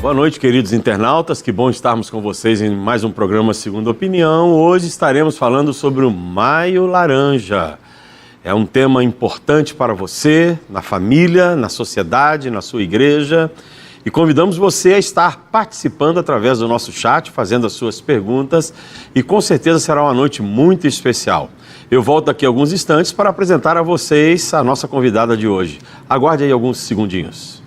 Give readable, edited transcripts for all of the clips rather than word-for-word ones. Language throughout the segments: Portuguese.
Boa noite, queridos internautas. Que bom estarmos com vocês em mais um programa Segunda Opinião. Hoje estaremos falando sobre o Maio Laranja. É um tema importante para você, na família, na sociedade, na sua igreja. E convidamos você a estar participando através do nosso chat, fazendo as suas perguntas. E com certeza será uma noite muito especial. Eu volto daqui a alguns instantes para apresentar a vocês a nossa convidada de hoje. Aguarde aí alguns segundinhos.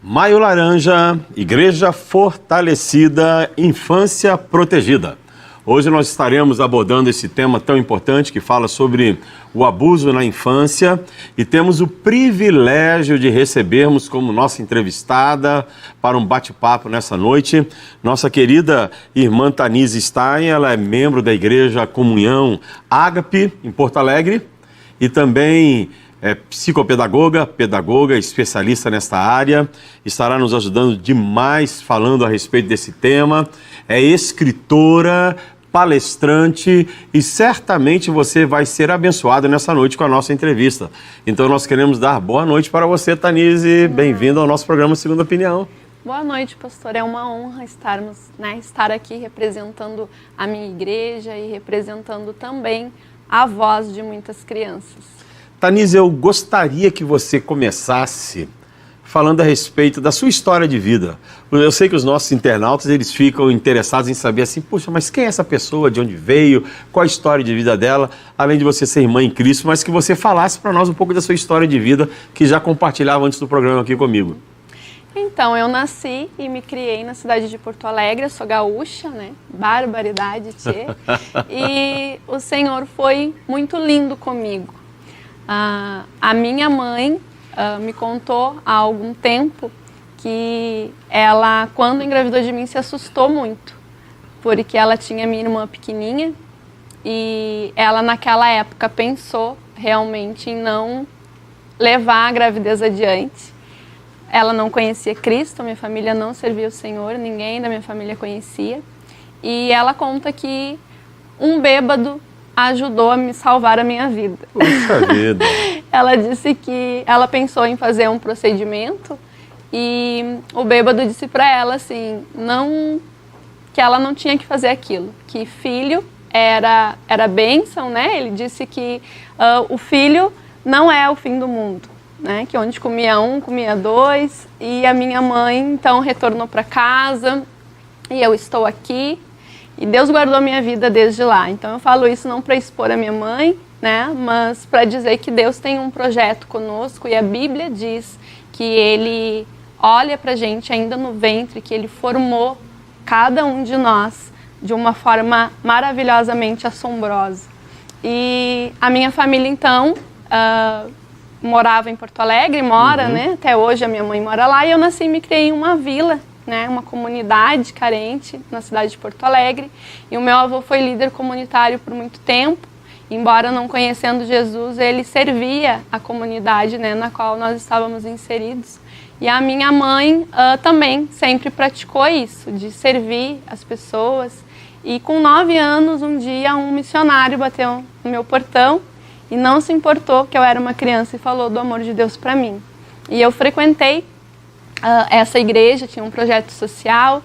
Maio Laranja, Igreja Fortalecida, Infância Protegida. Hoje nós estaremos abordando esse tema tão importante que fala sobre o abuso na infância e temos o privilégio de recebermos como nossa entrevistada para um bate-papo nessa noite nossa querida irmã Tanise Stein. Ela é membro da Igreja Comunhão Ágape, em Porto Alegre, e também é psicopedagoga, pedagoga, especialista nesta área, estará nos ajudando demais falando a respeito desse tema, é escritora, palestrante e certamente você vai ser abençoado nessa noite com a nossa entrevista. Então nós queremos dar boa noite para você, Tanise, bem-vindo ao nosso programa Segunda Opinião. Boa noite, pastor, é uma honra estar aqui representando a minha igreja e representando também a voz de muitas crianças. Tanise, eu gostaria que você começasse falando a respeito da sua história de vida. Eu sei que os nossos internautas, eles ficam interessados em saber assim, puxa, mas quem é essa pessoa, de onde veio, qual a história de vida dela, além de você ser irmã em Cristo, mas que você falasse para nós um pouco da sua história de vida, que já compartilhava antes do programa aqui comigo. Então, eu nasci e me criei na cidade de Porto Alegre, eu sou gaúcha, né? Barbaridade, tchê. E o Senhor foi muito lindo comigo. A minha mãe me contou há algum tempo que ela, quando engravidou de mim, se assustou muito, porque ela tinha minha irmã pequenininha e ela naquela época pensou realmente em não levar a gravidez adiante. Ela não conhecia Cristo, minha família não servia o Senhor, ninguém da minha família conhecia. E ela conta que um bêbado ajudou a me salvar a minha vida. Puxa vida! Ela disse que ela pensou em fazer um procedimento e o bêbado disse para ela assim, que ela não tinha que fazer aquilo, que filho era bênção, né? Ele disse que o filho não é o fim do mundo, né? Que onde comia um, comia dois, e a minha mãe então retornou para casa e eu estou aqui. E Deus guardou a minha vida desde lá. Então eu falo isso não para expor a minha mãe, né, mas para dizer que Deus tem um projeto conosco e a Bíblia diz que Ele olha para a gente ainda no ventre, que Ele formou cada um de nós de uma forma maravilhosamente assombrosa. E a minha família então morava em Porto Alegre, né, até hoje a minha mãe mora lá, e eu nasci e me criei em uma vila, né, uma comunidade carente na cidade de Porto Alegre, e o meu avô foi líder comunitário por muito tempo. Embora não conhecendo Jesus, ele servia a comunidade, né, na qual nós estávamos inseridos. E a minha mãe também sempre praticou isso, de servir as pessoas. E com 9 anos, um dia, um missionário bateu no meu portão e não se importou que eu era uma criança e falou do amor de Deus para mim. E eu frequentei essa igreja, tinha um projeto social,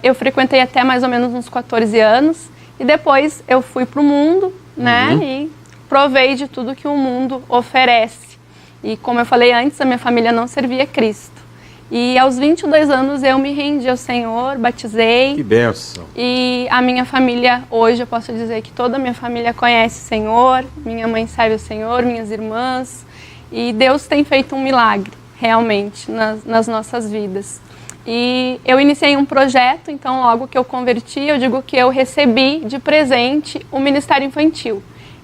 eu frequentei até mais ou menos uns 14 anos, e depois eu fui para o mundo, né, e provei de tudo que o mundo oferece. E como eu falei antes, a minha família não servia Cristo. E aos 22 anos eu me rendi ao Senhor, batizei. Que bênção! E a minha família, hoje eu posso dizer que toda a minha família conhece o Senhor, minha mãe serve o Senhor, minhas irmãs, e Deus tem feito um milagre, realmente, nas nossas vidas. E eu iniciei um projeto, então logo que eu converti, eu digo que eu recebi de presente o Ministério Infantil.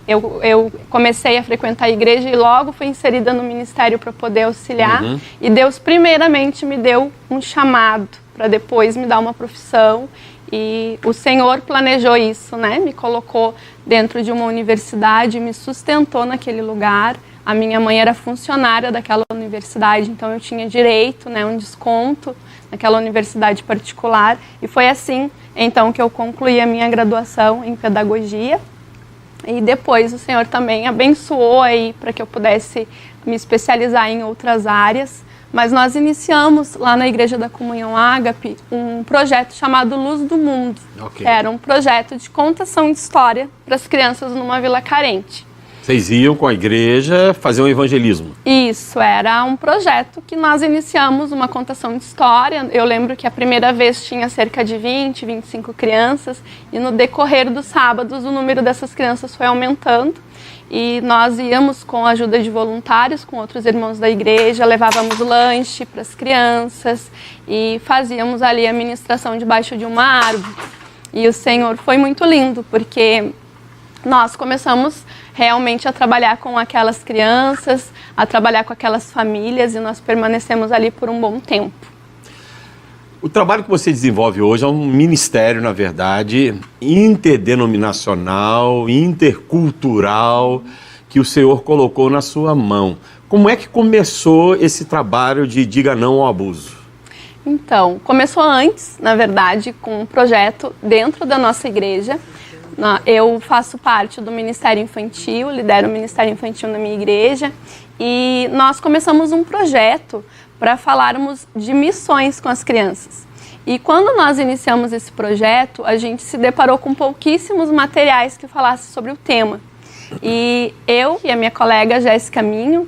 eu comecei a frequentar a igreja e logo fui inserida no ministério para poder auxiliar. E Deus primeiramente me deu um chamado para depois me dar uma profissão. E o Senhor planejou isso, né? Me colocou dentro de uma universidade, me sustentou naquele lugar. A minha mãe era funcionária daquela universidade, então eu tinha direito, né, um desconto naquela universidade particular. E foi assim, então, que eu concluí a minha graduação em pedagogia. E depois o Senhor também abençoou aí para que eu pudesse me especializar em outras áreas. Mas nós iniciamos lá na Igreja da Comunhão Ágape um projeto chamado Luz do Mundo. Que era um projeto de contação de história para as crianças numa vila carente. Vocês iam com a igreja fazer um evangelismo? Isso, era um projeto que nós iniciamos uma contação de história. Eu lembro que a primeira vez tinha cerca de 20, 25 crianças e no decorrer dos sábados o número dessas crianças foi aumentando. E nós íamos com a ajuda de voluntários, com outros irmãos da igreja, levávamos lanche para as crianças e fazíamos ali a ministração debaixo de uma árvore. E o Senhor foi muito lindo, porque nós começamos realmente a trabalhar com aquelas crianças, a trabalhar com aquelas famílias e nós permanecemos ali por um bom tempo. O trabalho que você desenvolve hoje é um ministério, na verdade, interdenominacional, intercultural, que o Senhor colocou na sua mão. Como é que começou esse trabalho de Diga Não ao Abuso? Então, começou antes, na verdade, com um projeto dentro da nossa igreja. Eu faço parte do Ministério Infantil, lidero o Ministério Infantil na minha igreja e nós começamos um projeto para falarmos de missões com as crianças. E quando nós iniciamos esse projeto, a gente se deparou com pouquíssimos materiais que falassem sobre o tema. E eu e a minha colega Jéssica Minho,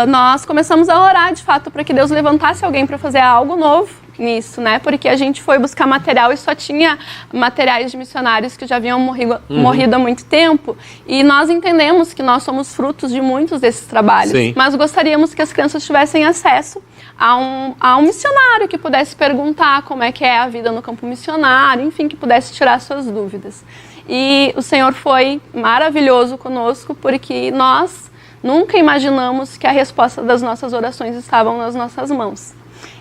nós começamos a orar de fato para que Deus levantasse alguém para fazer algo novo nisso, né? Porque a gente foi buscar material e só tinha materiais de missionários que já haviam morrido há muito tempo. E nós entendemos que nós somos frutos de muitos desses trabalhos. Sim. Mas gostaríamos que as crianças tivessem acesso a um missionário que pudesse perguntar como é que é a vida no campo missionário, enfim, que pudesse tirar suas dúvidas. E o Senhor foi maravilhoso conosco, porque nós nunca imaginamos que a resposta das nossas orações estavam nas nossas mãos.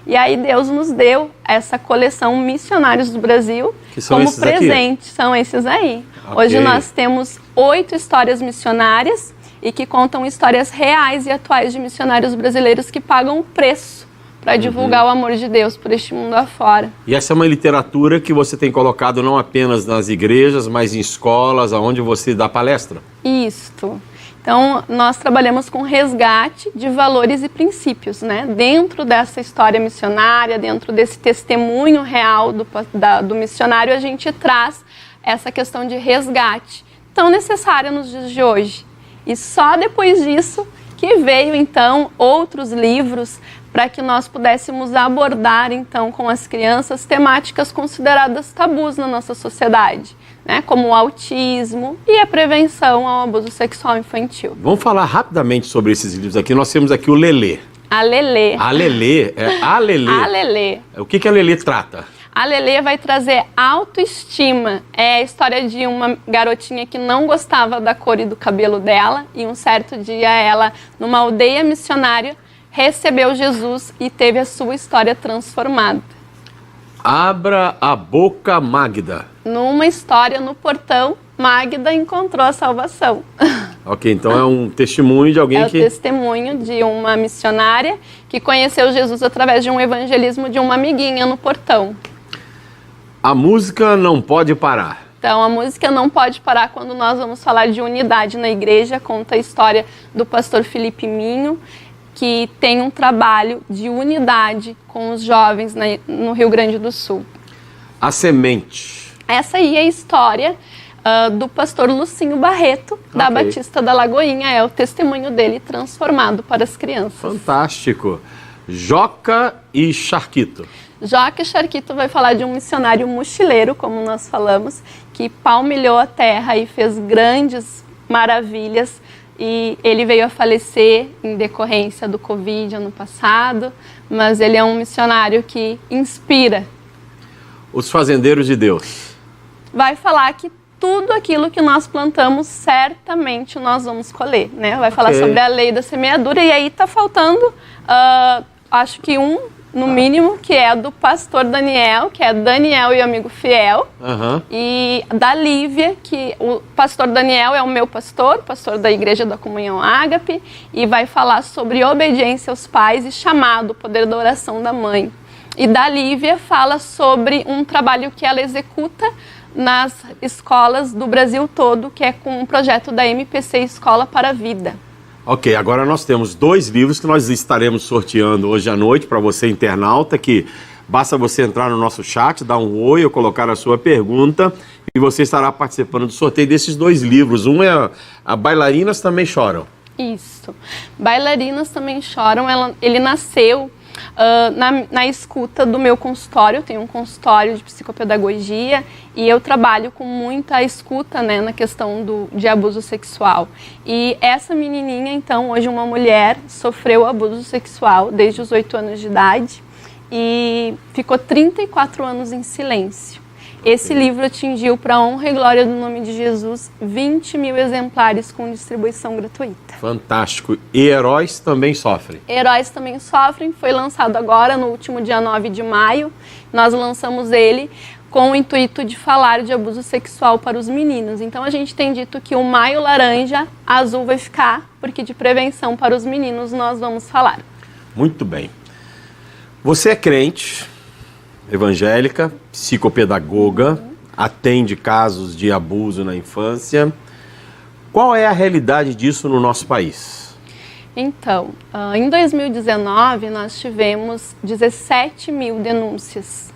E aí Deus nos deu essa coleção Missionários do Brasil como presente. São esses aí. Hoje nós temos 8 histórias missionárias e que contam histórias reais e atuais de missionários brasileiros que pagam o preço para divulgar o amor de Deus por este mundo afora. E essa é uma literatura que você tem colocado não apenas nas igrejas, mas em escolas, onde você dá palestra? Isto. Então, nós trabalhamos com resgate de valores e princípios, né? Dentro dessa história missionária, dentro desse testemunho real do missionário, a gente traz essa questão de resgate, tão necessária nos dias de hoje. E só depois disso que veio, então, outros livros para que nós pudéssemos abordar, então, com as crianças, temáticas consideradas tabus na nossa sociedade, né, como o autismo e a prevenção ao abuso sexual infantil. Vamos falar rapidamente sobre esses livros aqui. Nós temos aqui o Lelê. A Lelê. A Lelê? É a Lelê. A Lelê. O que a Lelê trata? A Lelê vai trazer autoestima. É a história de uma garotinha que não gostava da cor e do cabelo dela e um certo dia ela, numa aldeia missionária, recebeu Jesus e teve a sua história transformada. Abra a boca, Magda. Numa história no portão, Magda encontrou a salvação. Ok, então é um testemunho de alguém que... É o testemunho de uma missionária que conheceu Jesus através de um evangelismo de uma amiguinha no portão. A música não pode parar. Então, a música não pode parar quando nós vamos falar de unidade na igreja. Conta a história do pastor Felipe Minho, que tem um trabalho de unidade com os jovens no Rio Grande do Sul. A semente. Essa aí é a história do pastor Lucinho Barreto, da Batista da Lagoinha. É o testemunho dele transformado para as crianças. Fantástico. Joca e Charquito. Joca e Charquito vai falar de um missionário mochileiro, como nós falamos, que palmilhou a terra e fez grandes maravilhas. E ele veio a falecer em decorrência do Covid ano passado, mas ele é um missionário que inspira. Os Fazendeiros de Deus. Vai falar que tudo aquilo que nós plantamos, certamente nós vamos colher, né? Vai falar sobre a lei da semeadura, e aí está faltando, acho que no mínimo, que é do pastor Daniel, que é Daniel e amigo fiel, e da Lívia, que o pastor Daniel é o meu pastor da Igreja da Comunhão Ágape, e vai falar sobre obediência aos pais e chamado, o poder da oração da mãe. E da Lívia fala sobre um trabalho que ela executa nas escolas do Brasil todo, que é com um projeto da MPC Escola para a Vida. Ok, agora nós temos 2 livros que nós estaremos sorteando hoje à noite para você, internauta, que basta você entrar no nosso chat, dar um oi ou colocar a sua pergunta e você estará participando do sorteio desses 2 livros. Um é a Bailarinas Também Choram. Isso. Bailarinas Também Choram, ele nasceu na escuta do meu consultório. Eu tenho um consultório de psicopedagogia e eu trabalho com muita escuta, né, na questão de abuso sexual. E essa menininha, então, hoje uma mulher, sofreu abuso sexual desde os 8 anos de idade e ficou 34 anos em silêncio. Esse livro atingiu, para a honra e glória do nome de Jesus, 20 mil exemplares com distribuição gratuita. Fantástico. E Heróis Também Sofrem? Heróis Também Sofrem foi lançado agora, no último dia 9 de maio. Nós lançamos ele com o intuito de falar de abuso sexual para os meninos. Então a gente tem dito que o maio laranja, azul vai ficar, porque de prevenção para os meninos nós vamos falar. Muito bem. Você é crente, evangélica, psicopedagoga, atende casos de abuso na infância. Qual é a realidade disso no nosso país? Então, em 2019 nós tivemos 17 mil denúncias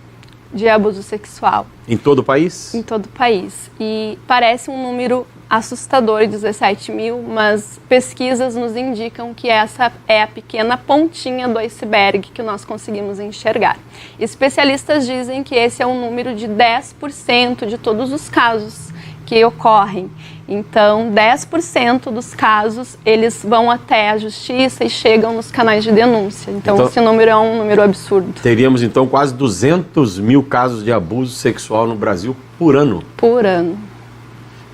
de abuso sexual. Em todo o país? Em todo o país. E parece um número assustador, 17 mil, mas pesquisas nos indicam que essa é a pequena pontinha do iceberg que nós conseguimos enxergar. Especialistas dizem que esse é um número de 10% de todos os casos que ocorrem. Então, 10% dos casos, eles vão até a justiça e chegam nos canais de denúncia. Então, esse número é um número absurdo. Teríamos, então, quase 200 mil casos de abuso sexual no Brasil por ano? Por ano.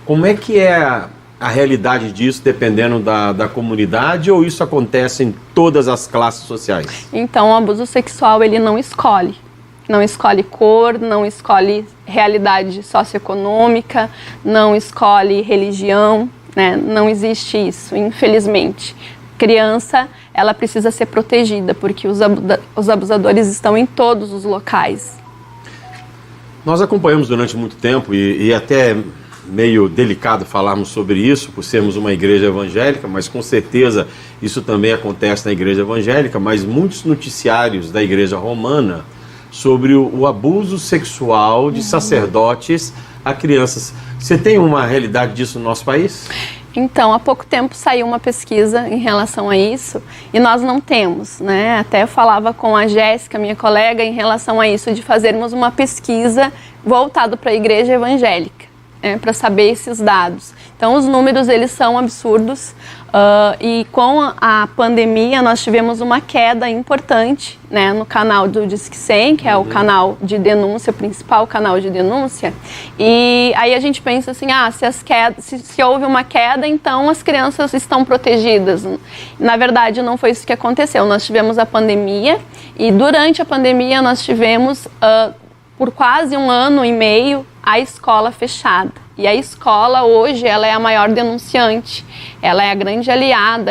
Como é que é a realidade disso, dependendo da comunidade, ou isso acontece em todas as classes sociais? Então, o abuso sexual, ele não escolhe. Não escolhe cor, não escolhe realidade socioeconômica, não escolhe religião, né? Não existe isso, infelizmente. Criança, ela precisa ser protegida, porque os abusadores estão em todos os locais. Nós acompanhamos durante muito tempo, e até meio delicado falarmos sobre isso, por sermos uma igreja evangélica, mas com certeza isso também acontece na igreja evangélica, mas muitos noticiários da igreja romana sobre o abuso sexual de sacerdotes a crianças. Você tem uma realidade disso no nosso país? Então, há pouco tempo saiu uma pesquisa em relação a isso e nós não temos, né? Até eu falava com a Jéssica, minha colega, em relação a isso, de fazermos uma pesquisa voltada para a igreja evangélica, para saber esses dados. Então, os números, eles são absurdos e com a pandemia nós tivemos uma queda importante, né, no canal do Disque 100, que é o canal de denúncia, o principal canal de denúncia. E aí a gente pensa assim, se houve uma queda, então as crianças estão protegidas. Na verdade, não foi isso que aconteceu. Nós tivemos a pandemia e durante a pandemia nós tivemos, por quase 1 ano e meio, a escola fechada. E a escola hoje, ela é a maior denunciante, ela é a grande aliada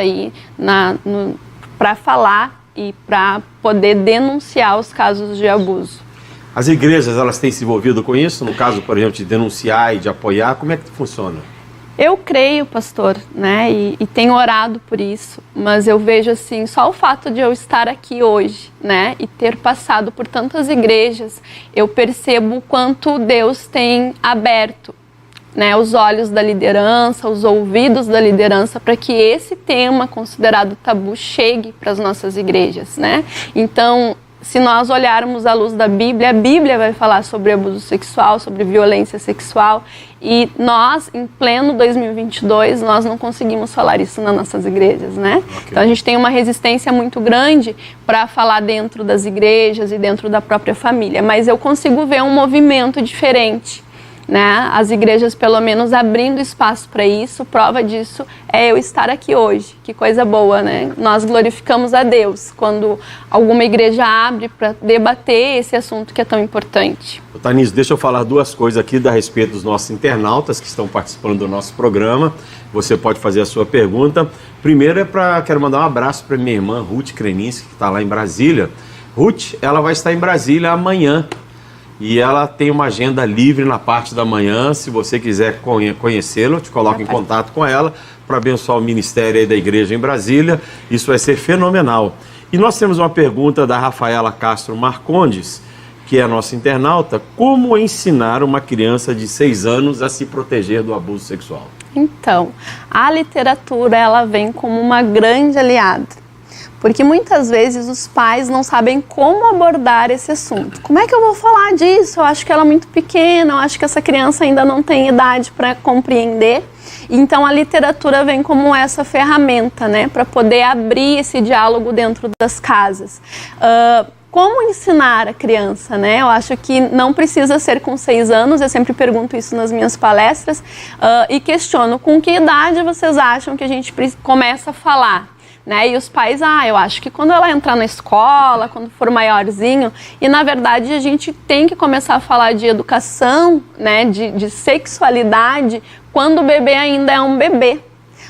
para falar e para poder denunciar os casos de abuso. As igrejas, elas têm se envolvido com isso? No caso, por exemplo, de denunciar e de apoiar, como é que funciona? Eu creio, pastor, né, e tenho orado por isso, mas eu vejo assim, só o fato de eu estar aqui hoje, né, e ter passado por tantas igrejas, eu percebo o quanto Deus tem aberto, né, os olhos da liderança, os ouvidos da liderança, para que esse tema considerado tabu chegue para as nossas igrejas, né? Então, se nós olharmos à luz da Bíblia, a Bíblia vai falar sobre abuso sexual, sobre violência sexual, e nós, em pleno 2022, nós não conseguimos falar isso nas nossas igrejas, né? Okay. Então a gente tem uma resistência muito grande para falar dentro das igrejas e dentro da própria família, mas eu consigo ver um movimento diferente né? As igrejas, pelo menos, abrindo espaço para isso. Prova disso é eu estar aqui hoje. Que coisa boa, né? Nós glorificamos a Deus quando alguma igreja abre para debater esse assunto que é tão importante. Tanise, deixa eu falar duas coisas aqui a respeito dos nossos internautas que estão participando do nosso programa. Você pode fazer a sua pergunta. Primeiro quero mandar um abraço para minha irmã Ruth Kreninski, que está lá em Brasília. Ruth, ela vai estar em Brasília amanhã. E ela tem uma agenda livre na parte da manhã. Se você quiser conhecê-la, eu te coloco em contato com ela para abençoar o ministério aí da igreja em Brasília. Isso vai ser fenomenal. E nós temos uma pergunta da Rafaela Castro Marcondes, que é a nossa internauta. Como ensinar uma criança de 6 anos a se proteger do abuso sexual? Então, a literatura ela vem como uma grande aliada. Porque muitas vezes os pais não sabem como abordar esse assunto. Como é que eu vou falar disso? Eu acho que ela é muito pequena, eu acho que essa criança ainda não tem idade para compreender. Então a literatura vem como essa ferramenta, né, para poder abrir esse diálogo dentro das casas. Como ensinar a criança, né? Eu acho que não precisa ser com 6 anos, eu sempre pergunto isso nas minhas palestras e questiono com que idade vocês acham que a gente começa a falar? Né? E os pais, eu acho que quando ela entrar na escola, quando for maiorzinho, e na verdade a gente tem que começar a falar de educação, né? de sexualidade, quando o bebê ainda é um bebê.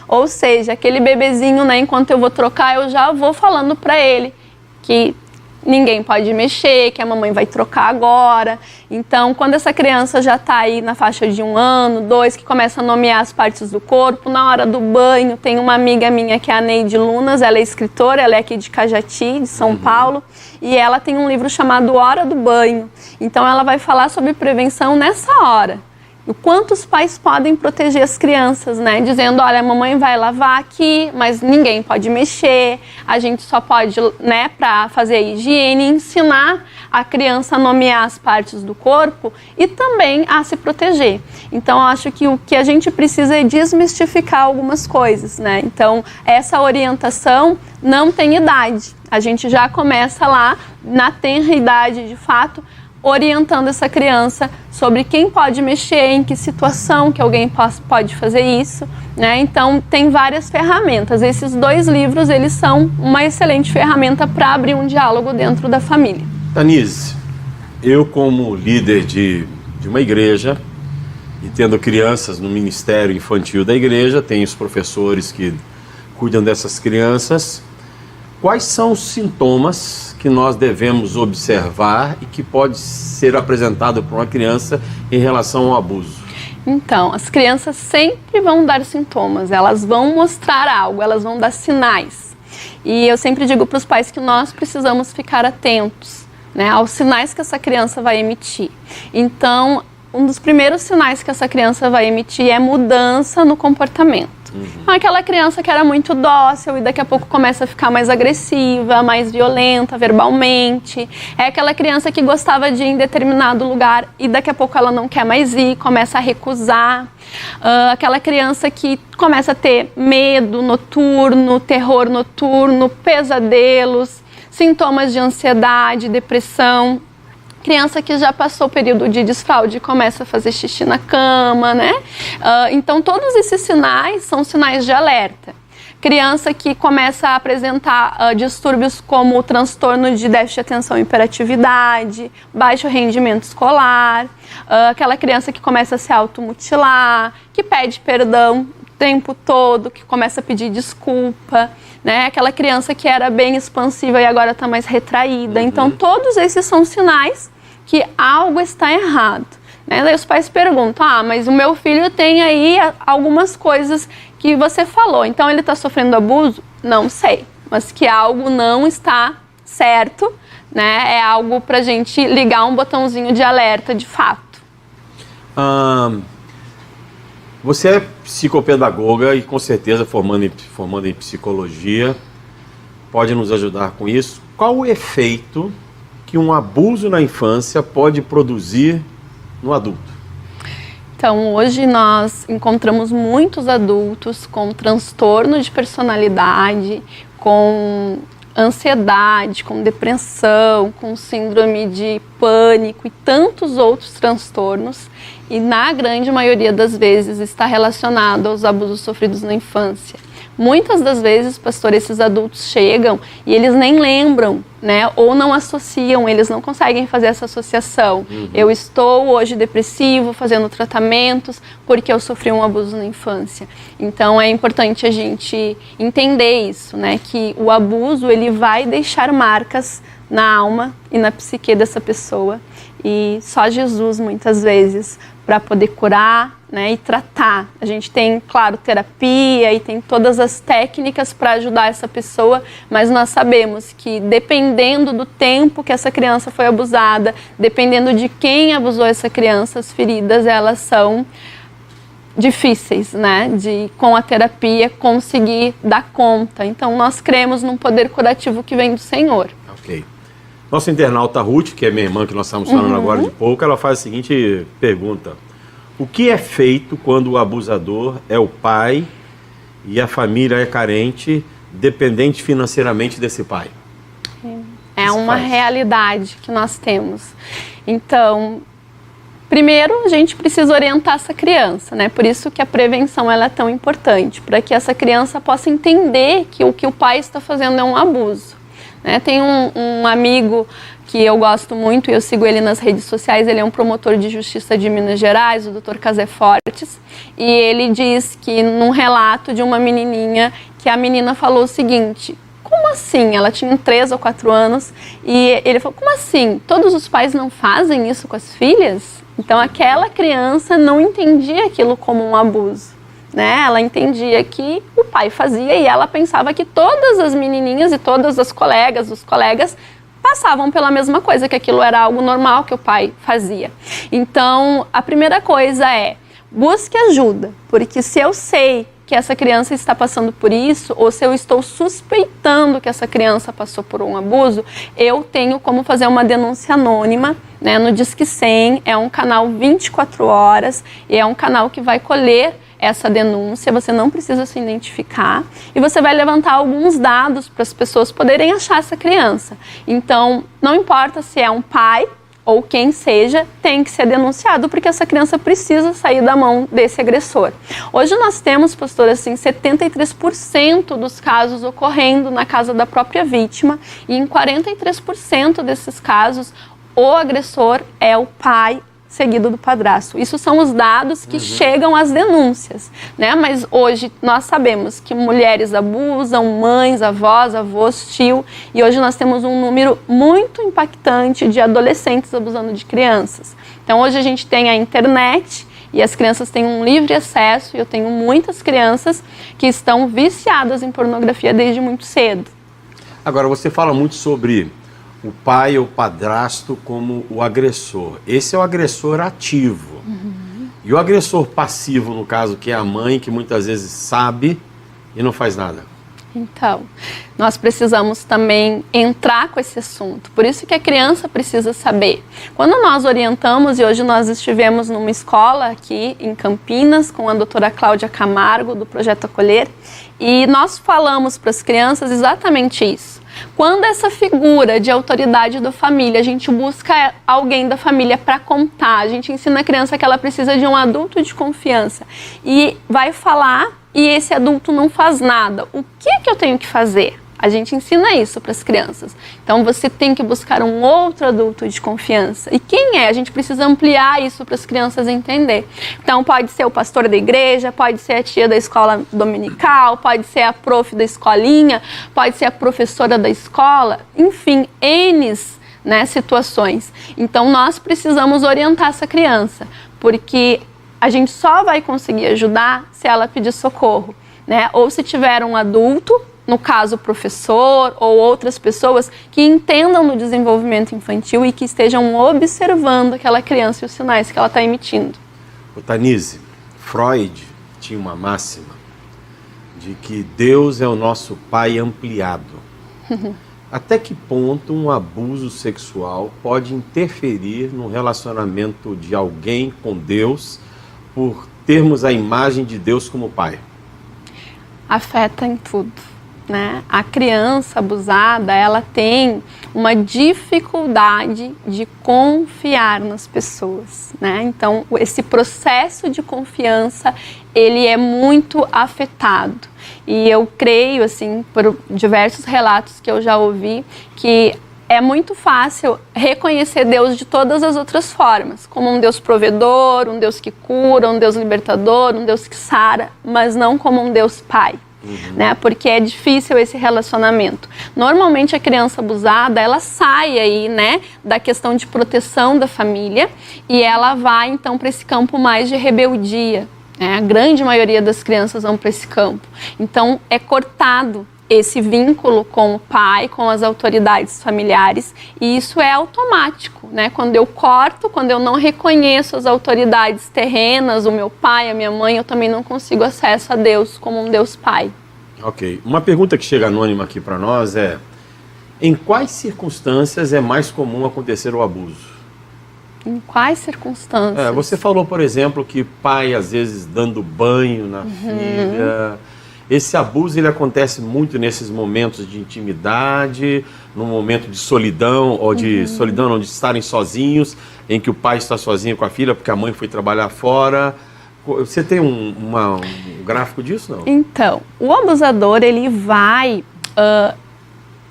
Ou seja, aquele bebezinho, né, enquanto eu vou trocar, eu já vou falando para ele que ninguém pode mexer, que a mamãe vai trocar agora. Então, quando essa criança já está aí na faixa de 1 ano, 2, que começa a nomear as partes do corpo, na hora do banho, tem uma amiga minha que é a Neide Lunas, ela é escritora, ela é aqui de Cajati, de São Paulo, e ela tem um livro chamado Hora do Banho. Então, ela vai falar sobre prevenção nessa hora. O quanto os pais podem proteger as crianças, né? Dizendo, olha, a mamãe vai lavar aqui, mas ninguém pode mexer, a gente só pode, né, para fazer a higiene, ensinar a criança a nomear as partes do corpo e também a se proteger. Então, eu acho que o que a gente precisa é desmistificar algumas coisas, né? Então, essa orientação não tem idade. A gente já começa lá, na tenra idade, de fato, orientando essa criança sobre quem pode mexer, em que situação que alguém pode fazer isso, né? Então, tem várias ferramentas. Esses 2 livros, eles são uma excelente ferramenta para abrir um diálogo dentro da família. Tanise, eu como líder de uma igreja e tendo crianças no ministério infantil da igreja, tenho os professores que cuidam dessas crianças, quais são os sintomas que nós devemos observar e que pode ser apresentado para uma criança em relação ao abuso? Então, as crianças sempre vão dar sintomas, elas vão mostrar algo, elas vão dar sinais. E eu sempre digo para os pais que nós precisamos ficar atentos, né, aos sinais que essa criança vai emitir. Então, um dos primeiros sinais que essa criança vai emitir é mudança no comportamento. Aquela criança que era muito dócil e daqui a pouco começa a ficar mais agressiva, mais violenta verbalmente. É aquela criança que gostava de ir em determinado lugar e daqui a pouco ela não quer mais ir, começa a recusar. Aquela criança que começa a ter medo noturno, terror noturno, pesadelos, sintomas de ansiedade, depressão. Criança que já passou o período de desfraude e começa a fazer xixi na cama, né? Então, todos esses sinais são sinais de alerta. Criança que começa a apresentar distúrbios como o transtorno de déficit de atenção e hiperatividade, baixo rendimento escolar, aquela criança que começa a se automutilar, que pede perdão o tempo todo, que começa a pedir desculpa, né? Aquela criança que era bem expansiva e agora está mais retraída. Então, todos esses são sinais que algo está errado, né? Daí os pais perguntam, mas o meu filho tem aí algumas coisas que você falou, então ele está sofrendo abuso? Não sei, mas que algo não está certo, né? É algo para a gente ligar um botãozinho de alerta de fato. Você é psicopedagoga e com certeza formando em psicologia, pode nos ajudar com isso. Qual o efeito que um abuso na infância pode produzir no adulto? Então, hoje nós encontramos muitos adultos com transtorno de personalidade, com ansiedade, com depressão, com síndrome de pânico e tantos outros transtornos, e na grande maioria das vezes está relacionado aos abusos sofridos na infância. Muitas das vezes, pastor, esses adultos chegam e eles nem lembram, né? Ou não associam, eles não conseguem fazer essa associação. Eu estou hoje depressivo, fazendo tratamentos, porque eu sofri um abuso na infância. Então é importante a gente entender isso, né? Que o abuso, ele vai deixar marcas na alma e na psique dessa pessoa. E só Jesus, muitas vezes, para poder curar, né, e tratar. A gente tem, claro, terapia e tem todas as técnicas para ajudar essa pessoa, mas nós sabemos que dependendo do tempo que essa criança foi abusada, dependendo de quem abusou essa criança, as feridas, elas são difíceis, né, de com a terapia conseguir dar conta. Então nós cremos num poder curativo que vem do Senhor. Ok. Nossa internauta Ruth, que é minha irmã, que nós estamos falando agora de pouco, ela faz a seguinte pergunta: o que é feito quando o abusador é o pai e a família é carente, dependente financeiramente desse pai? É uma realidade que nós temos. Então, primeiro a gente precisa orientar essa criança, né? Por isso que a prevenção ela é tão importante, para que essa criança possa entender que o pai está fazendo é um abuso. Né? Tem um amigo que eu gosto muito, eu sigo ele nas redes sociais, ele é um promotor de justiça de Minas Gerais, o Dr. Casé Fortes, e ele diz que num relato de uma menininha, que a menina falou o seguinte: como assim? Ela tinha 3 ou 4 anos, e ele falou: como assim? Todos os pais não fazem isso com as filhas? Então aquela criança não entendia aquilo como um abuso. Né? Ela entendia que o pai fazia e ela pensava que todas as menininhas e todas as colegas, os colegas, passavam pela mesma coisa, que aquilo era algo normal que o pai fazia. Então, a primeira coisa é: busque ajuda, porque se eu sei que essa criança está passando por isso, ou se eu estou suspeitando que essa criança passou por um abuso, eu tenho como fazer uma denúncia anônima, né, no Disque 100, é um canal 24 horas, e é um canal que vai colher essa denúncia, você não precisa se identificar e você vai levantar alguns dados para as pessoas poderem achar essa criança. Então, não importa se é um pai ou quem seja, tem que ser denunciado, porque essa criança precisa sair da mão desse agressor. Hoje nós temos, pastor, assim, 73% dos casos ocorrendo na casa da própria vítima, e em 43% desses casos, o agressor é o pai seguido do padrasto. Isso são os dados que chegam às denúncias, né? Mas hoje nós sabemos que mulheres abusam, mães, avós, avós, tio, e hoje nós temos um número muito impactante de adolescentes abusando de crianças. Então hoje a gente tem a internet e as crianças têm um livre acesso, e eu tenho muitas crianças que estão viciadas em pornografia desde muito cedo. Agora, você fala muito sobre o pai ou padrasto como o agressor. Esse é o agressor ativo. E o agressor passivo, no caso, que é a mãe, que muitas vezes sabe e não faz nada. Então, nós precisamos também entrar com esse assunto. Por isso que a criança precisa saber. Quando nós orientamos, e hoje nós estivemos numa escola aqui em Campinas com a doutora Cláudia Camargo, do Projeto Acolher, e nós falamos para as crianças exatamente isso. Quando essa figura de autoridade da família, a gente busca alguém da família para contar, a gente ensina a criança que ela precisa de um adulto de confiança e vai falar e esse adulto não faz nada. O que eu tenho que fazer? A gente ensina isso para as crianças. Então você tem que buscar um outro adulto de confiança. E quem é? A gente precisa ampliar isso para as crianças entender. Então pode ser o pastor da igreja, pode ser a tia da escola dominical, pode ser a prof da escolinha, pode ser a professora da escola, enfim, N's, né, situações. Então nós precisamos orientar essa criança, porque a gente só vai conseguir ajudar se ela pedir socorro, né? Ou se tiver um adulto, no caso o professor ou outras pessoas que entendam do desenvolvimento infantil e que estejam observando aquela criança e os sinais que ela está emitindo. Tanise, Freud tinha uma máxima de que Deus é o nosso pai ampliado. Até que ponto um abuso sexual pode interferir no relacionamento de alguém com Deus por termos a imagem de Deus como pai? Afeta em tudo. né, a criança abusada, ela tem uma dificuldade de confiar nas pessoas, né? Então, esse processo de confiança, ele é muito afetado. E eu creio, assim, por diversos relatos que eu já ouvi, que é muito fácil reconhecer Deus de todas as outras formas, como um Deus provedor, um Deus que cura, um Deus libertador, um Deus que sara, mas não como um Deus pai. Né? Porque é difícil esse relacionamento. Normalmente a criança abusada, ela sai aí, né, da questão de proteção da família e ela vai então para esse campo mais de rebeldia, né? A grande maioria das crianças vão para esse campo. Então é cortado esse vínculo com o pai, com as autoridades familiares, e isso é automático, né? Quando eu corto, quando eu não reconheço as autoridades terrenas, o meu pai, a minha mãe, eu também não consigo acesso a Deus como um Deus pai. Ok. Uma pergunta que chega anônima aqui para nós é: em quais circunstâncias é mais comum acontecer o abuso? Em quais circunstâncias? Você falou, por exemplo, que pai às vezes dando banho na filha. Esse abuso, ele acontece muito nesses momentos de intimidade, num momento de solidão, ou de solidão, não, de estarem sozinhos, em que o pai está sozinho com a filha porque a mãe foi trabalhar fora. Você tem um gráfico disso, não? Então, o abusador, ele vai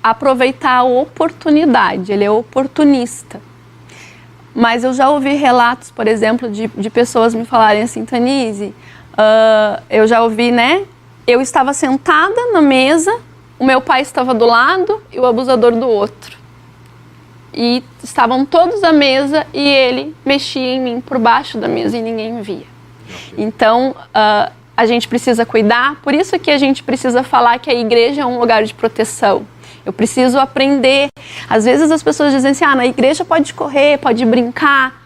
aproveitar a oportunidade, ele é oportunista. Mas eu já ouvi relatos, por exemplo, de pessoas me falarem assim: Tanise, eu já ouvi, né? Eu estava sentada na mesa, o meu pai estava do lado e o abusador do outro. E estavam todos à mesa e ele mexia em mim por baixo da mesa e ninguém via. Então, a gente precisa cuidar, por isso que a gente precisa falar que a igreja é um lugar de proteção. Eu preciso aprender. Às vezes as pessoas dizem assim: na igreja pode correr, pode brincar.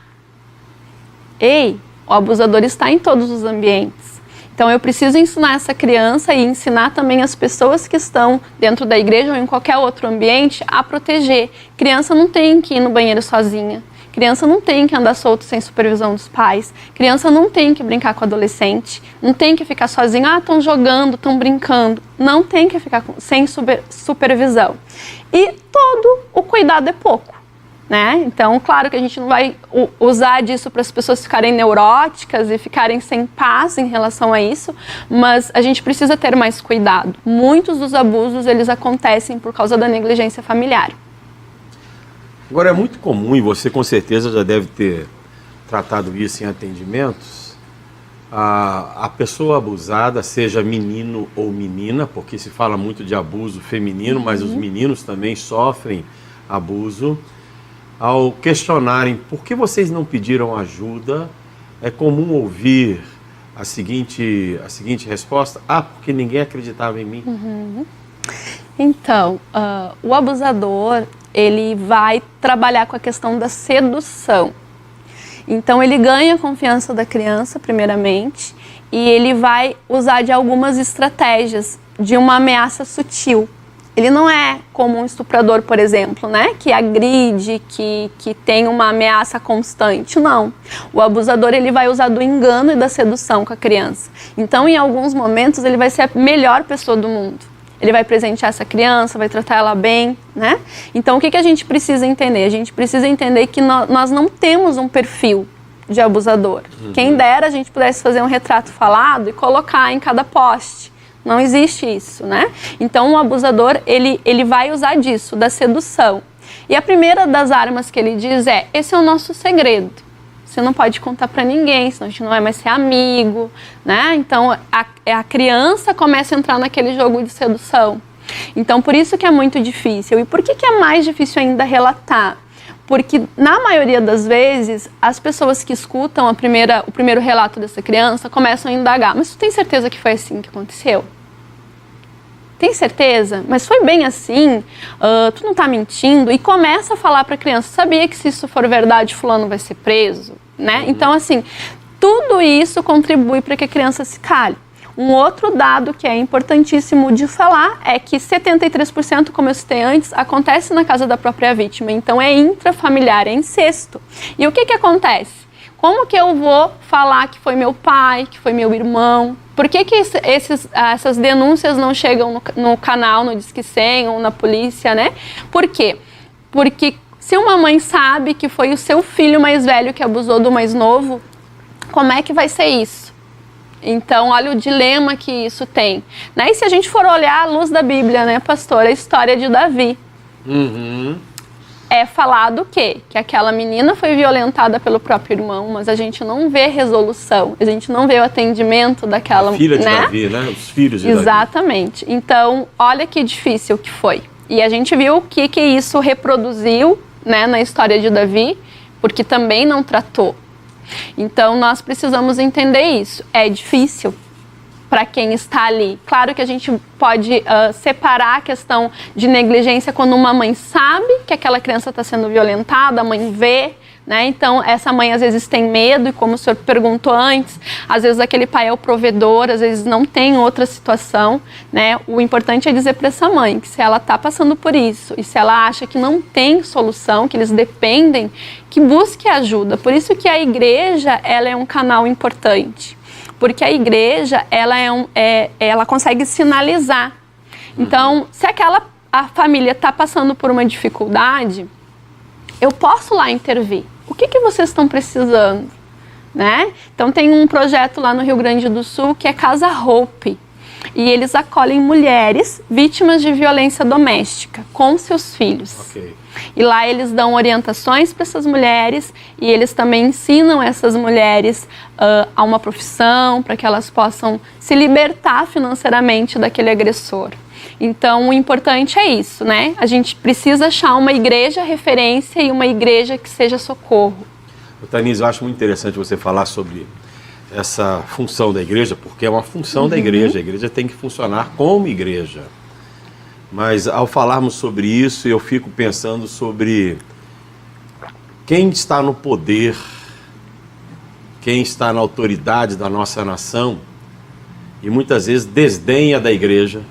Ei, o abusador está em todos os ambientes. Então eu preciso ensinar essa criança e ensinar também as pessoas que estão dentro da igreja ou em qualquer outro ambiente a proteger. Criança não tem que ir no banheiro sozinha. Criança não tem que andar solto sem supervisão dos pais. Criança não tem que brincar com adolescente. Não tem que ficar sozinha. Estão jogando, estão brincando. Não tem que ficar sem supervisão. E todo o cuidado é pouco, né? Então, claro que a gente não vai usar disso para as pessoas ficarem neuróticas e ficarem sem paz em relação a isso, mas a gente precisa ter mais cuidado. Muitos dos abusos, eles acontecem por causa da negligência familiar. Agora, é muito comum, e você com certeza já deve ter tratado isso em atendimentos, a pessoa abusada, seja menino ou menina, porque se fala muito de abuso feminino, mas os meninos também sofrem abuso. Ao questionarem por que vocês não pediram ajuda, é comum ouvir a seguinte resposta: porque ninguém acreditava em mim. Então, o abusador, ele vai trabalhar com a questão da sedução. Então, ele ganha a confiança da criança, primeiramente, e ele vai usar de algumas estratégias de uma ameaça sutil. Ele não é como um estuprador, por exemplo, né? Que agride, que tem uma ameaça constante. Não. O abusador, ele vai usar do engano e da sedução com a criança. Então, em alguns momentos, ele vai ser a melhor pessoa do mundo. Ele vai presentear essa criança, vai tratar ela bem, né? Então, o que a gente precisa entender? A gente precisa entender que nós não temos um perfil de abusador. Quem dera a gente pudesse fazer um retrato falado e colocar em cada poste. Não existe isso, né? Então, o abusador, ele vai usar disso, da sedução. E a primeira das armas que ele diz é: esse é o nosso segredo. Você não pode contar para ninguém, senão a gente não vai mais ser amigo, né? Então, a criança começa a entrar naquele jogo de sedução. Então, por isso que é muito difícil. E por que é mais difícil ainda relatar? Porque, na maioria das vezes, as pessoas que escutam o primeiro relato dessa criança começam a indagar: mas tu tem certeza que foi assim que aconteceu? Tem certeza? Mas foi bem assim? Tu não tá mentindo? E começa a falar para a criança: sabia que se isso for verdade, fulano vai ser preso? Né? Então, assim, tudo isso contribui para que a criança se cale. Um outro dado que é importantíssimo de falar é que 73%, como eu citei antes, acontece na casa da própria vítima. Então, é intrafamiliar, é incesto. E o que acontece? Como que eu vou falar que foi meu pai, que foi meu irmão, Por que essas denúncias não chegam no canal, no Disque 100 ou na polícia, né? Por quê? Porque se uma mãe sabe que foi o seu filho mais velho que abusou do mais novo, como é que vai ser isso? Então, olha o dilema que isso tem. Né? E se a gente for olhar à luz da Bíblia, né, pastor, a história de Davi. É falado o quê? Que aquela menina foi violentada pelo próprio irmão, mas a gente não vê resolução, a gente não vê o atendimento daquela... A filha de Davi, né? Os filhos de Davi. Exatamente. Então, olha que difícil que foi. E a gente viu o que isso reproduziu, né, na história de Davi, porque também não tratou. Então, nós precisamos entender isso. É difícil para quem está ali. Claro que a gente pode separar a questão de negligência quando uma mãe sabe que aquela criança está sendo violentada, a mãe vê, né? Então, essa mãe às vezes tem medo, e como o senhor perguntou antes, às vezes aquele pai é o provedor, às vezes não tem outra situação, né? O importante é dizer para essa mãe que se ela está passando por isso e se ela acha que não tem solução, que eles dependem, que busque ajuda. Por isso que a igreja, ela é um canal importante, porque a igreja, ela consegue sinalizar. Então, se a família está passando por uma dificuldade, eu posso lá intervir. O que vocês estão precisando? Né? Então, tem um projeto lá no Rio Grande do Sul que é Casa Hope. E eles acolhem mulheres vítimas de violência doméstica com seus filhos. Okay. E lá eles dão orientações para essas mulheres e eles também ensinam essas mulheres a uma profissão para que elas possam se libertar financeiramente daquele agressor. Então, o importante é isso, né? A gente precisa achar uma igreja referência e uma igreja que seja socorro. Tanise, eu acho muito interessante você falar sobre essa função da igreja, porque é uma função da igreja. A igreja tem que funcionar como igreja. Mas, ao falarmos sobre isso, eu fico pensando sobre quem está no poder, quem está na autoridade da nossa nação e muitas vezes desdenha da igreja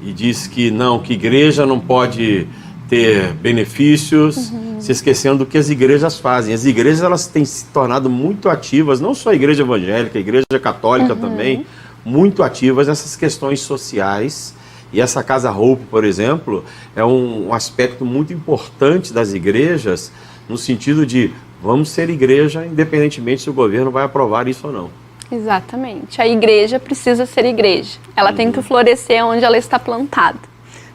e diz que não, que igreja não pode ter benefícios, se esquecendo do que as igrejas fazem. As igrejas, elas têm se tornado muito ativas, não só a igreja evangélica, a igreja católica também, muito ativas nessas questões sociais. E essa Casa Hope, por exemplo, é um aspecto muito importante das igrejas, no sentido de vamos ser igreja, independentemente se o governo vai aprovar isso ou não. Exatamente. A igreja precisa ser igreja. Ela tem que florescer onde ela está plantada.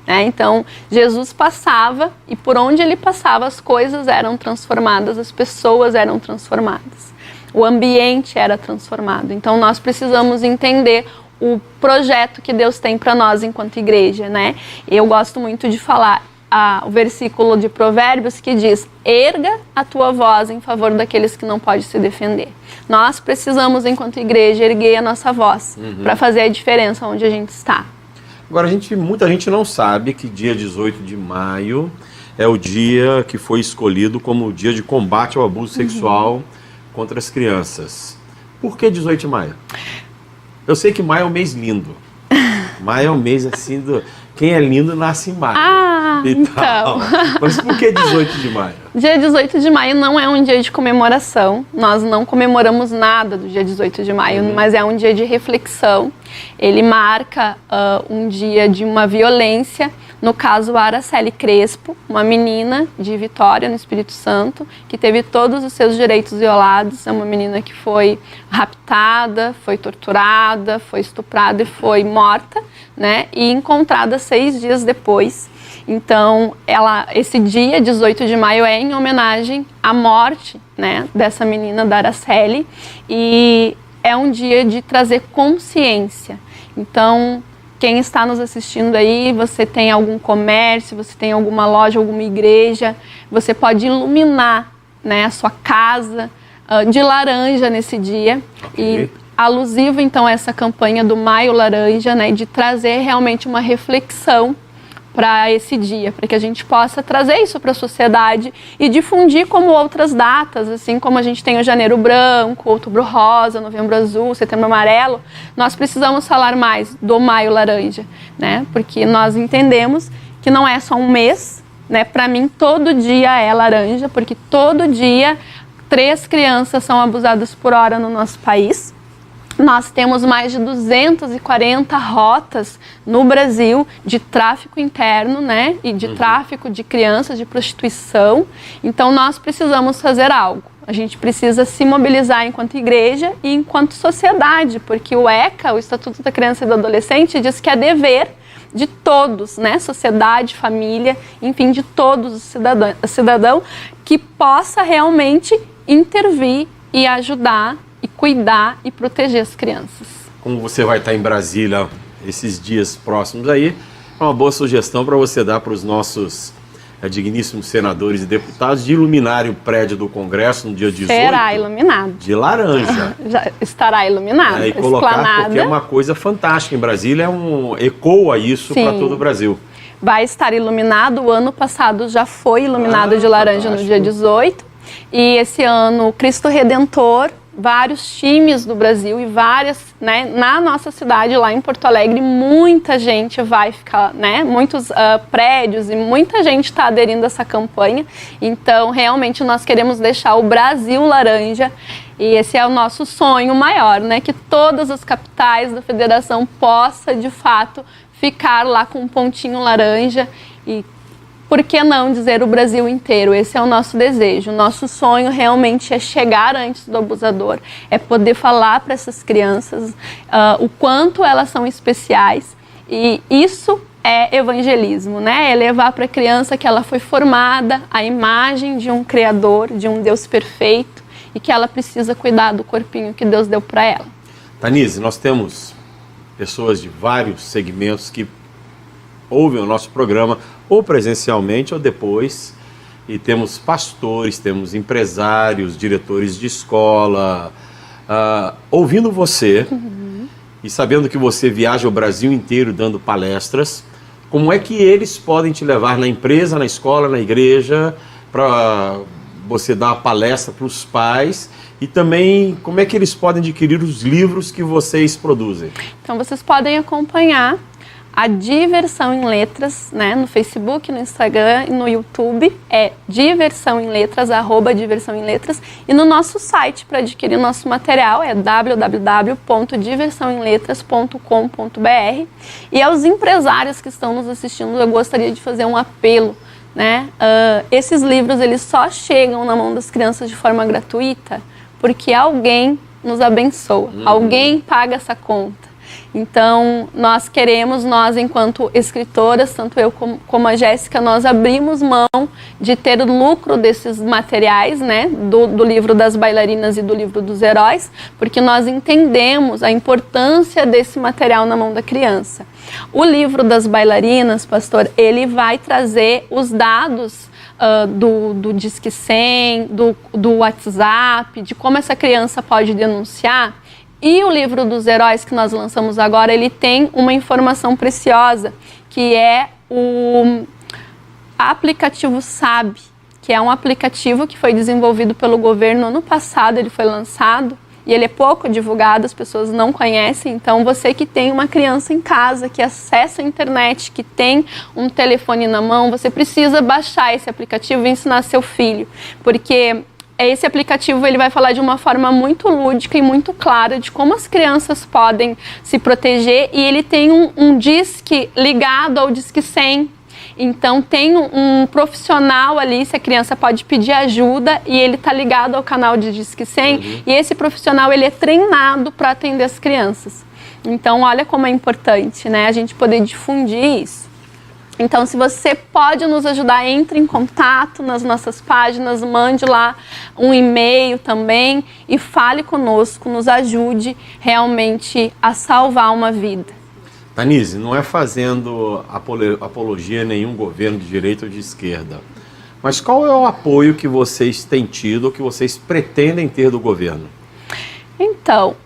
Né? Então, Jesus passava e por onde ele passava as coisas eram transformadas, as pessoas eram transformadas. O ambiente era transformado. Então, nós precisamos entender o projeto que Deus tem para nós enquanto igreja, né? Eu gosto muito de falar o versículo de Provérbios que diz: erga a tua voz em favor daqueles que não podem se defender. Nós precisamos, enquanto igreja, erguer a nossa voz para fazer a diferença onde a gente está. Agora, muita gente não sabe que dia 18 de maio é o dia que foi escolhido como o dia de combate ao abuso sexual contra as crianças. Por que 18 de maio? Eu sei que maio é um mês lindo. Maio é um mês assim quem é lindo nasce em maio. Então. Mas por que 18 de maio? Dia 18 de maio não é um dia de comemoração. Nós não comemoramos nada do dia 18 de maio, mas é um dia de reflexão. Ele marca um dia de uma violência. No caso, a Araceli Crespo, uma menina de Vitória, no Espírito Santo, que teve todos os seus direitos violados. É uma menina que foi raptada, foi torturada, foi estuprada e foi morta, né? E encontrada 6 dias depois. Então, esse dia, 18 de maio, é em homenagem à morte, né, dessa menina, da Araceli. E é um dia de trazer consciência. Então, quem está nos assistindo aí, você tem algum comércio, você tem alguma loja, alguma igreja, você pode iluminar, né, a sua casa de laranja nesse dia. E alusivo, então, a essa campanha do Maio Laranja, né, de trazer realmente uma reflexão para esse dia, para que a gente possa trazer isso para a sociedade e difundir como outras datas, assim como a gente tem o Janeiro Branco, Outubro Rosa, Novembro Azul, Setembro Amarelo. Nós precisamos falar mais do Maio Laranja, né? Porque nós entendemos que não é só um mês, né? Para mim, todo dia é laranja, porque todo dia 3 crianças são abusadas por hora no nosso país. Nós temos mais de 240 rotas no Brasil de tráfico interno, né? E de tráfico de crianças, de prostituição. Então, nós precisamos fazer algo. A gente precisa se mobilizar enquanto igreja e enquanto sociedade, porque o ECA, o Estatuto da Criança e do Adolescente, diz que é dever de todos, né? Sociedade, família, enfim, de todos os cidadãos que possa realmente intervir e ajudar e cuidar e proteger as crianças. Como você vai estar em Brasília esses dias próximos aí, é uma boa sugestão para você dar para os nossos digníssimos senadores e deputados de iluminarem o prédio do Congresso no dia 18. Será iluminado. De laranja. Já estará iluminado. E colocar, porque é uma coisa fantástica. Em Brasília ecoa isso para todo o Brasil. Vai estar iluminado. O ano passado já foi iluminado de laranja no dia 18. E esse ano, Cristo Redentor, vários times do Brasil e várias, né, na nossa cidade, lá em Porto Alegre, muita gente vai ficar, né, muitos prédios e muita gente está aderindo a essa campanha. Então, realmente, nós queremos deixar o Brasil laranja e esse é o nosso sonho maior, né, que todas as capitais da federação possa, de fato, ficar lá com um pontinho laranja e por que não dizer o Brasil inteiro? Esse é o nosso desejo. O nosso sonho realmente é chegar antes do abusador, é poder falar para essas crianças o quanto elas são especiais. E isso é evangelismo, né? É levar para a criança que ela foi formada à imagem de um Criador, de um Deus perfeito e que ela precisa cuidar do corpinho que Deus deu para ela. Tanise, nós temos pessoas de vários segmentos que ouvem o nosso programa ou presencialmente ou depois, e temos pastores, temos empresários, diretores de escola, ouvindo você e sabendo que você viaja o Brasil inteiro dando palestras, como é que eles podem te levar na empresa, na escola, na igreja, para você dar uma palestra para os pais e também como é que eles podem adquirir os livros que vocês produzem? Então vocês podem acompanhar a Diversão em Letras, né, no Facebook, no Instagram e no YouTube, é Diversão em Letras, @Diversão em Letras, e no nosso site para adquirir nosso material é www.diversãoemletras.com.br. E aos empresários que estão nos assistindo, eu gostaria de fazer um apelo, né? Esses livros eles só chegam na mão das crianças de forma gratuita porque alguém nos abençoa, alguém paga essa conta. Então, nós enquanto escritoras, tanto eu como a Jéssica, nós abrimos mão de ter o lucro desses materiais, né, do livro das bailarinas e do livro dos heróis, porque nós entendemos a importância desse material na mão da criança. O livro das bailarinas, pastor, ele vai trazer os dados do Disque 100, do WhatsApp, de como essa criança pode denunciar. E o livro dos heróis que nós lançamos agora, ele tem uma informação preciosa, que é o aplicativo SAB, que é um aplicativo que foi desenvolvido pelo governo ano passado, ele foi lançado, e ele é pouco divulgado, as pessoas não conhecem. Então, você que tem uma criança em casa, que acessa a internet, que tem um telefone na mão, você precisa baixar esse aplicativo e ensinar seu filho, porque esse aplicativo ele vai falar de uma forma muito lúdica e muito clara de como as crianças podem se proteger, e ele tem um disque ligado ao Disque 100. Então tem um profissional ali, se a criança pode pedir ajuda, e ele está ligado ao canal de Disque 100, e esse profissional ele é treinado para atender as crianças. Então olha como é importante, né, a gente poder difundir isso. Então, se você pode nos ajudar, entre em contato nas nossas páginas, mande lá um e-mail também e fale conosco, nos ajude realmente a salvar uma vida. Tanise, não é fazendo apologia a nenhum governo de direita ou de esquerda, mas qual é o apoio que vocês têm tido ou que vocês pretendem ter do governo? Então,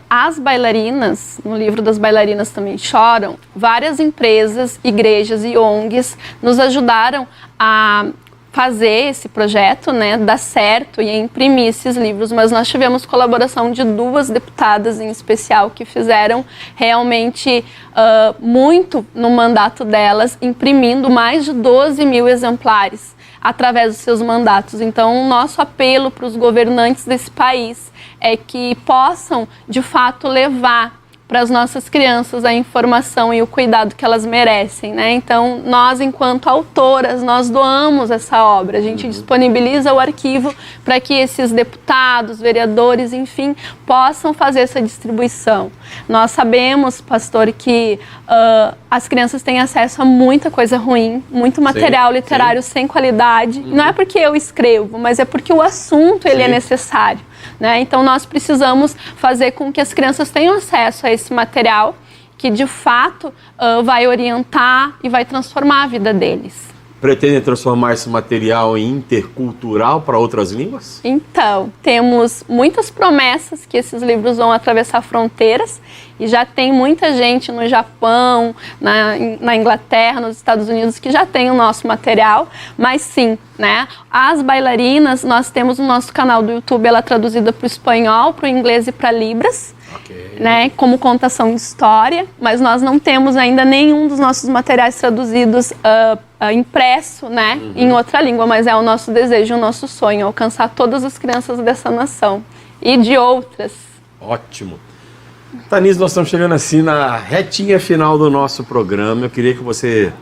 as bailarinas, no livro das bailarinas também choram, várias empresas, igrejas e ONGs nos ajudaram a fazer esse projeto, né, dar certo e imprimir esses livros, mas nós tivemos colaboração de 2 deputadas em especial que fizeram realmente muito no mandato delas, imprimindo mais de 12 mil exemplares. através dos seus mandatos. Então, o nosso apelo para os governantes desse país é que possam, de fato, levar para as nossas crianças a informação e o cuidado que elas merecem, né? Então, nós, enquanto autoras, nós doamos essa obra. A gente disponibiliza o arquivo para que esses deputados, vereadores, enfim, possam fazer essa distribuição. Nós sabemos, pastor, que as crianças têm acesso a muita coisa ruim, muito material literário sem qualidade. Não é porque eu escrevo, mas é porque o assunto ele é necessário. Né? Então, nós precisamos fazer com que as crianças tenham acesso a esse material que, de fato, vai orientar e vai transformar a vida deles. Pretendem transformar esse material em intercultural para outras línguas? Então, temos muitas promessas que esses livros vão atravessar fronteiras e já tem muita gente no Japão, na Inglaterra, nos Estados Unidos que já tem o nosso material, mas sim, né? As bailarinas, nós temos no nosso canal do YouTube, ela é traduzida para o espanhol, para o inglês e para Libras. Né, como contação de história, mas nós não temos ainda nenhum dos nossos materiais traduzidos impresso, né, em outra língua, mas é o nosso desejo, o nosso sonho, alcançar todas as crianças dessa nação e de outras. Ótimo. Tanise, nós estamos chegando assim na retinha final do nosso programa. Eu queria que você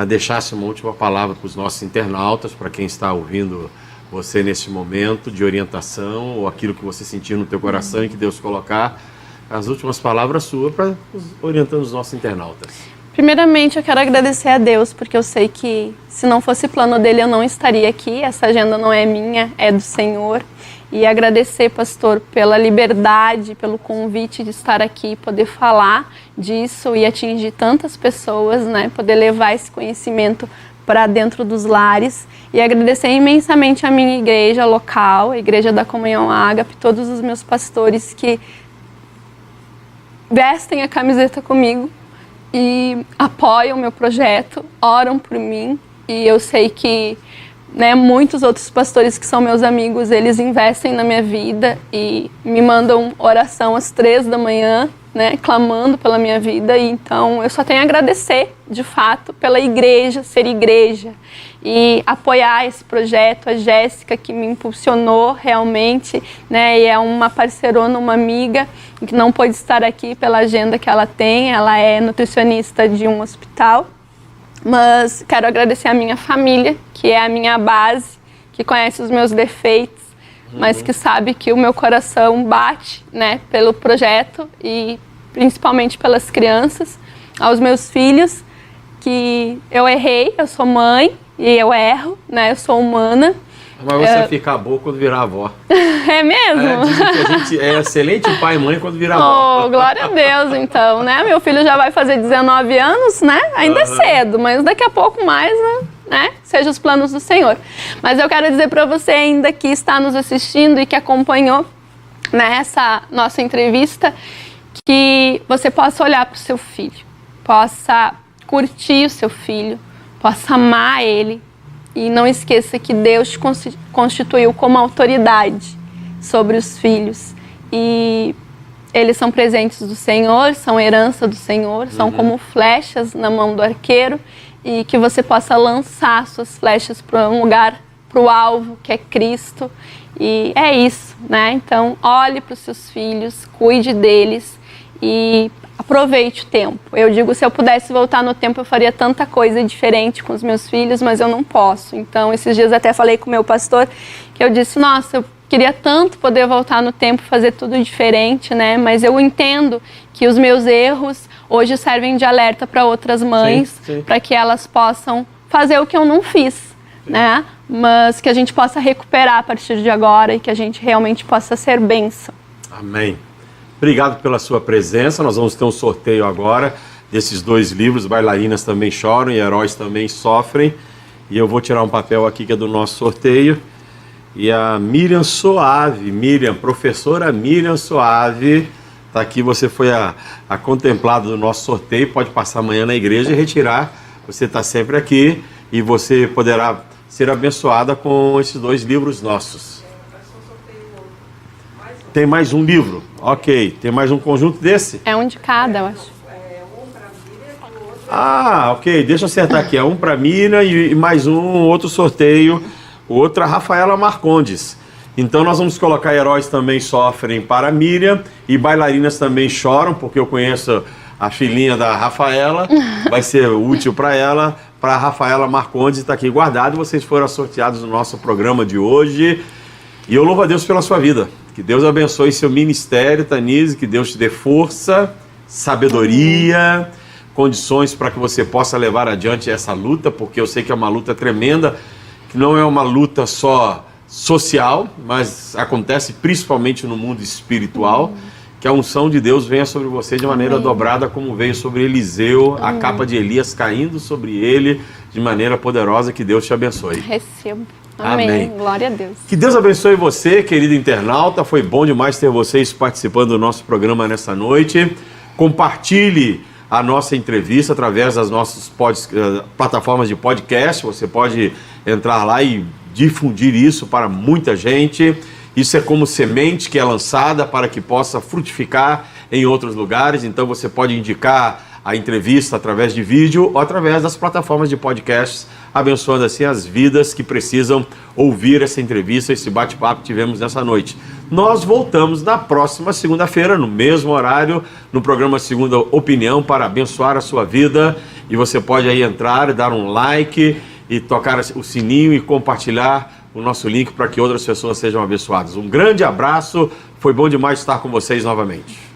deixasse uma última palavra para os nossos internautas, para quem está ouvindo você nesse momento de orientação, ou aquilo que você sentiu no teu coração e que Deus colocar, as últimas palavras suas para orientando os nossos internautas. Primeiramente, eu quero agradecer a Deus, porque eu sei que se não fosse plano dele, eu não estaria aqui. Essa agenda não é minha, é do Senhor. E agradecer, pastor, pela liberdade, pelo convite de estar aqui, poder falar disso e atingir tantas pessoas, né? Poder levar esse conhecimento para dentro dos lares, e agradecer imensamente a minha igreja local, a Igreja da Comunhão Ágape, todos os meus pastores que vestem a camiseta comigo e apoiam o meu projeto, oram por mim, e eu sei que, né, muitos outros pastores que são meus amigos, eles investem na minha vida e me mandam oração às 3 da manhã, né, clamando pela minha vida. E então eu só tenho a agradecer, de fato, pela igreja, ser igreja e apoiar esse projeto. A Jéssica, que me impulsionou realmente, né, e é uma parceirona, uma amiga que não pôde estar aqui pela agenda que ela tem. Ela é nutricionista de um hospital, mas quero agradecer a minha família, que é a minha base, que conhece os meus defeitos, mas que sabe que o meu coração bate, né, pelo projeto e principalmente pelas crianças. Aos meus filhos, que eu errei, eu sou mãe e eu erro, né, eu sou humana. Mas você fica boa quando virar avó. É mesmo? Dizem que a gente é excelente pai e mãe quando vira avó. Oh, glória a Deus, então, né? Meu filho já vai fazer 19 anos, né? Ainda é cedo, mas daqui a pouco mais, né? Seja os planos do Senhor. Mas eu quero dizer para você ainda que está nos assistindo e que acompanhou nessa nossa entrevista, que você possa olhar para o seu filho, possa curtir o seu filho, possa amar ele. E não esqueça que Deus te constituiu como autoridade sobre os filhos. E eles são presentes do Senhor, são herança do Senhor, são como flechas na mão do arqueiro. E que você possa lançar suas flechas para um lugar, para o alvo, que é Cristo. E é isso, né? Então, olhe para os seus filhos, cuide deles e aproveite o tempo. Eu digo, se eu pudesse voltar no tempo, eu faria tanta coisa diferente com os meus filhos, mas eu não posso. Então, esses dias até falei com o meu pastor, que eu disse, nossa, eu queria tanto poder voltar no tempo, fazer tudo diferente, né? Mas eu entendo que os meus erros hoje servem de alerta para outras mães, para que elas possam fazer o que eu não fiz, né? Mas que a gente possa recuperar a partir de agora e que a gente realmente possa ser bênção. Amém. Obrigado pela sua presença. Nós vamos ter um sorteio agora desses 2 livros, Bailarinas Também Choram e Heróis Também Sofrem. E eu vou tirar um papel aqui que é do nosso sorteio. E a Miriam Soave, professora Miriam Soave, está aqui. Você foi a contemplada do nosso sorteio. Pode passar amanhã na igreja e retirar. Você está sempre aqui e você poderá ser abençoada com esses 2 livros nossos. Tem mais um livro? Ok. Tem mais um conjunto desse? É um de cada, eu acho. Um para a Bíblia e o outro Ah, ok. Deixa eu acertar aqui. É um para Miriam e mais outro sorteio. O outro é a Rafaela Marcondes. Então nós vamos colocar Heróis Também Sofrem para a Miriam e Bailarinas Também Choram, porque eu conheço a filhinha da Rafaela. Vai ser útil para ela. Para a Rafaela Marcondes está aqui guardado. Vocês foram sorteados no nosso programa de hoje. E eu louvo a Deus pela sua vida. Que Deus abençoe seu ministério, Tanise. Que Deus te dê força, sabedoria, condições para que você possa levar adiante essa luta, porque eu sei que é uma luta tremenda, que não é uma luta só social, mas acontece principalmente no mundo espiritual, que a unção de Deus venha sobre você de maneira dobrada, como veio sobre Eliseu, a capa de Elias caindo sobre ele de maneira poderosa. Que Deus te abençoe. Recebo. Amém. Glória a Deus. Que Deus abençoe você, querido internauta. Foi bom demais ter vocês participando do nosso programa nessa noite. Compartilhe a nossa entrevista através das nossas plataformas de podcast. Você pode entrar lá e difundir isso para muita gente. Isso é como semente que é lançada para que possa frutificar em outros lugares. Então você pode indicar a entrevista através de vídeo ou através das plataformas de podcasts, abençoando assim as vidas que precisam ouvir essa entrevista, esse bate-papo que tivemos nessa noite. Nós voltamos na próxima segunda-feira, no mesmo horário, no programa Segunda Opinião, para abençoar a sua vida. E você pode aí entrar, dar um like e tocar o sininho e compartilhar o nosso link para que outras pessoas sejam abençoadas. Um grande abraço, foi bom demais estar com vocês novamente.